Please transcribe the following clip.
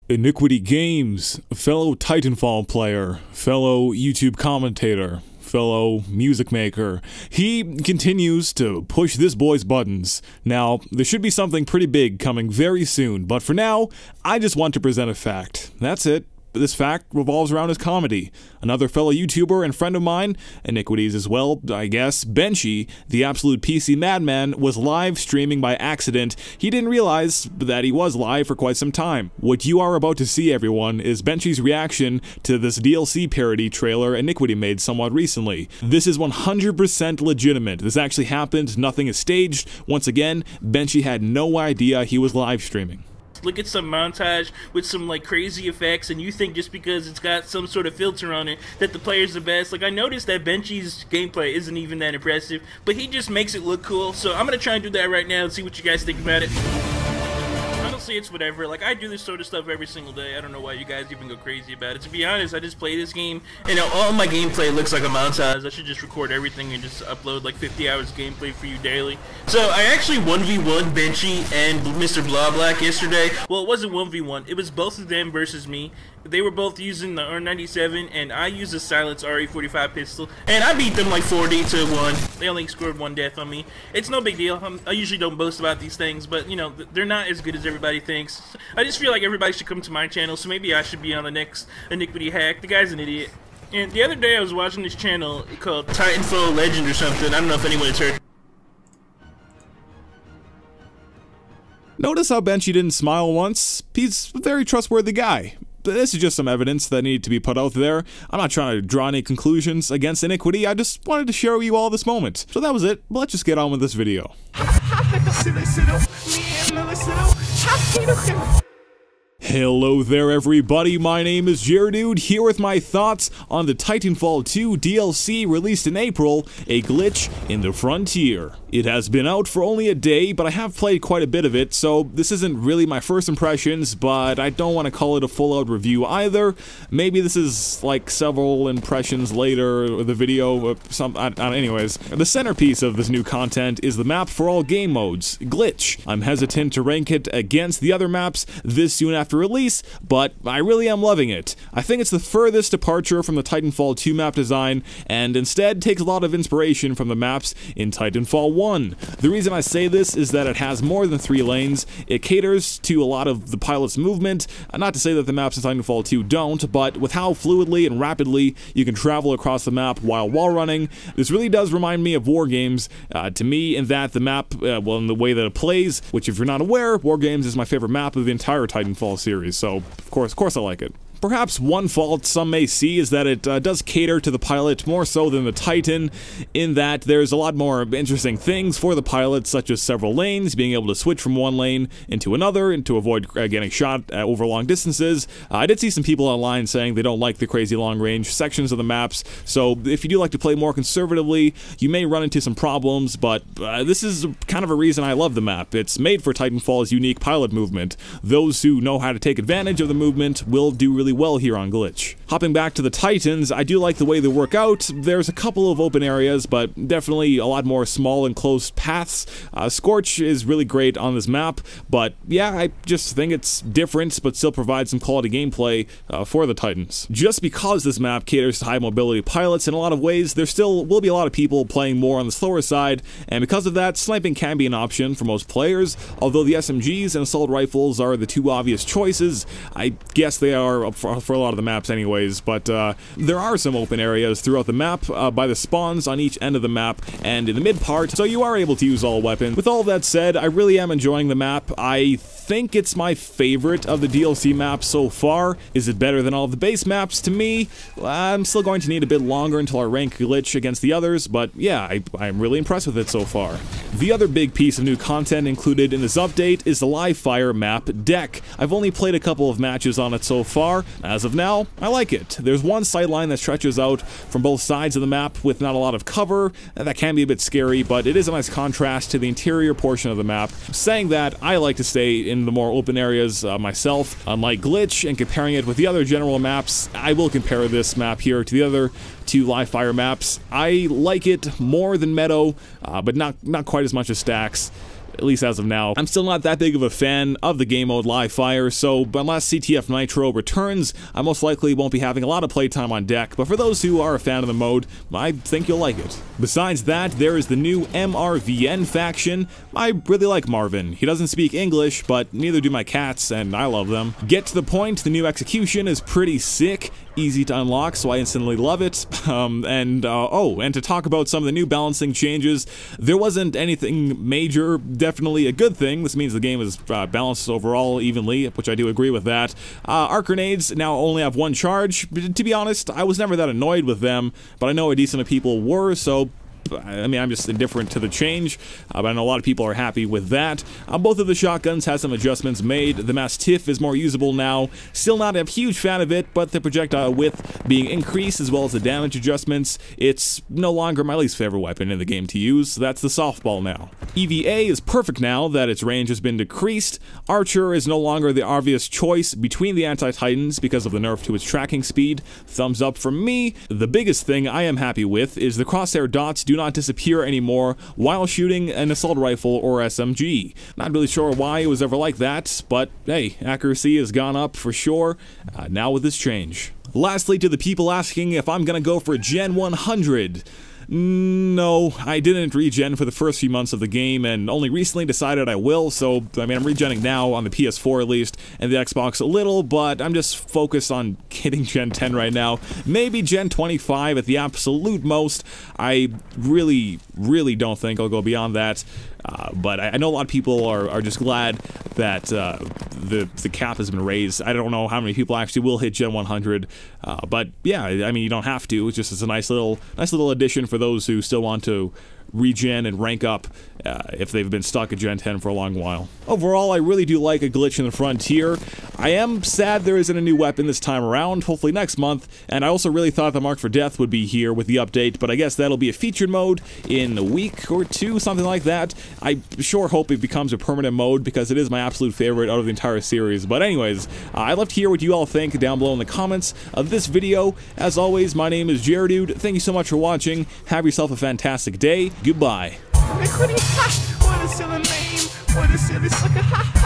Iniquity Games, fellow Titanfall player, fellow YouTube commentator, fellow music maker. He continues to push this boy's buttons. Now, there should be something pretty big coming very soon, but for now, I just want to present a fact. That's it. This fact revolves around his comedy. Another fellow YouTuber and friend of mine, Iniquities as well, I guess, Benchy, the absolute PC madman, was live streaming by accident. He didn't realize that he was live for quite some time. What you are about to see, everyone, is Benchy's reaction to this DLC parody trailer Iniquity made somewhat recently. This is 100% legitimate. This actually happened, nothing is staged. Once again, Benchy had no idea he was live streaming. Look at some montage with some like crazy effects, and you think just because it's got some sort of filter on it that the player's the best. Like, I noticed that Benchy's gameplay isn't even that impressive, but he just makes it look cool. So I'm gonna try and do that right now and see what you guys think about it. Honestly, it's whatever. Like, I do this sort of stuff every single day. I don't know why you guys even go crazy about it. To be honest, I just play this game, and all my gameplay looks like a montage. I should just record everything and just upload like 50 hours of gameplay for you daily. So I actually 1v1 Benchy and Mr. Blablack yesterday. Well, it wasn't 1v1. It was both of them versus me. They were both using the R97, and I used a silenced RE45 pistol, and I beat them like 40-1. They only scored 1 death on me. It's no big deal. I usually don't boast about these things, but, you know, they're not as good as everybody thinks. I just feel like everybody should come to my channel, so maybe I should be on the next Iniquity hack. The guy's an idiot. And the other day I was watching this channel called Titanfall Legend or something. I don't know if anyone has heard. Notice how Benchy didn't smile once? He's a very trustworthy guy. This is just some evidence that needed to be put out there. I'm not trying to draw any conclusions against Iniquity, I just wanted to share with you all this moment. So that was it, let's just get on with this video. Hello there everybody, my name is Jaredude, here with my thoughts on the Titanfall 2 DLC released in April, A Glitch in the Frontier. It has been out for only a day, but I have played quite a bit of it, so this isn't really my first impressions, but I don't want to call it a full-out review either. Maybe this is like several impressions later, the video, anyways. The centerpiece of this new content is the map for all game modes, Glitch. I'm hesitant to rank it against the other maps this soon after release, but I really am loving it. I think it's the furthest departure from the Titanfall 2 map design, and instead takes a lot of inspiration from the maps in Titanfall 1. The reason I say this is that it has more than 3 lanes, it caters to a lot of the pilot's movement, not to say that the maps in Titanfall 2 don't, but with how fluidly and rapidly you can travel across the map while wall running, this really does remind me of War Games, to me, in that the map, well, in the way that it plays, which if you're not aware, War Games is my favorite map of the entire Titanfall series, so of course I like it. Perhaps one fault some may see is that it does cater to the pilot more so than the Titan, in that there's a lot more interesting things for the pilot, such as several lanes, being able to switch from one lane into another, and to avoid getting shot over long distances. I did see some people online saying they don't like the crazy long-range sections of the maps, so if you do like to play more conservatively, you may run into some problems, but this is kind of a reason I love the map. It's made for Titanfall's unique pilot movement. Those who know how to take advantage of the movement will do really well here on Glitch. Hopping back to the Titans, I do like the way they work out. There's a couple of open areas, but definitely a lot more small and closed paths. SCORCH is really great on this map, but yeah, I just think it's different, but still provides some quality gameplay for the Titans. Just because this map caters to high mobility pilots in a lot of ways, there still will be a lot of people playing more on the slower side, and because of that, sniping can be an option for most players. Although the SMGs and assault rifles are the 2 obvious choices, I guess they are for a lot of the maps anyways, but there are some open areas throughout the map by the spawns on each end of the map and in the mid part, so you are able to use all weapons. With all that said, I really am enjoying the map. I think it's my favorite of the DLC maps so far. Is it better than all of the base maps? To me, I'm still going to need a bit longer until I rank Glitch against the others, but yeah, I'm really impressed with it so far. The other big piece of new content included in this update is the live fire map deck. I've only played a couple of matches on it so far. As of now, I like it. There's one sightline that stretches out from both sides of the map with not a lot of cover. That can be a bit scary, but it is a nice contrast to the interior portion of the map. Saying that, I like to stay in the more open areas myself. Unlike Glitch, and comparing it with the other general maps, I will compare this map here to the other 2 live fire maps. I like it more than Meadow, but not quite as much as Stacks. at least as of now. I'm still not that big of a fan of the game mode Live Fire, so unless CTF Nitro returns, I most likely won't be having a lot of playtime on deck, but for those who are a fan of the mode, I think you'll like it. Besides that, there is the new MRVN faction. I really like Marvin. He doesn't speak English, but neither do my cats, and I love them. Get to the point, the new execution is pretty sick, easy to unlock, so I instantly love it. And to talk about some of the new balancing changes, there wasn't anything major, definitely a good thing. This means the game is balanced overall evenly, which I do agree with that. Arc grenades now only have one charge. To be honest, I was never that annoyed with them, but I know a decent amount of people were, so I mean, I'm just indifferent to the change, but I know a lot of people are happy with that. Both of the shotguns have some adjustments made. The Mastiff is more usable now. Still not a huge fan of it, but the projectile width being increased as well as the damage adjustments, it's no longer my least favorite weapon in the game to use. So that's the softball now. EVA is perfect now that its range has been decreased. Archer is no longer the obvious choice between the anti-titans because of the nerf to its tracking speed. Thumbs up from me. The biggest thing I am happy with is the crosshair dots do not disappear anymore while shooting an assault rifle or SMG. Not really sure why it was ever like that, but hey, accuracy has gone up for sure, now with this change. Lastly, to the people asking if I'm gonna go for Gen 100. No, I didn't regen for the first few months of the game and only recently decided I will, so I mean I'm regenning now on the PS4 at least and the Xbox a little, but I'm just focused on getting Gen 10 right now. Maybe Gen 25 at the absolute most. I really don't think I'll go beyond that. But I know a lot of people are just glad that the cap has been raised. I don't know how many people actually will hit Gen 100, but yeah, I mean you don't have to. It's just it's a nice little addition for those who still want to regen and rank up if they've been stuck at Gen 10 for a long while. Overall, I really do like a glitch in the Frontier. I am sad there isn't a new weapon this time around, hopefully next month, and I also really thought the Mark for Death would be here with the update, but I guess that'll be a featured mode in a week or two, something like that. I sure hope it becomes a permanent mode because it is my absolute favorite out of the entire series. But anyways, I'd love to hear what you all think down below in the comments of this video. As always, my name is Jaredude. Thank you so much for watching. Have yourself a fantastic day. Goodbye. What a silly name, what a silly sucker, ha ha.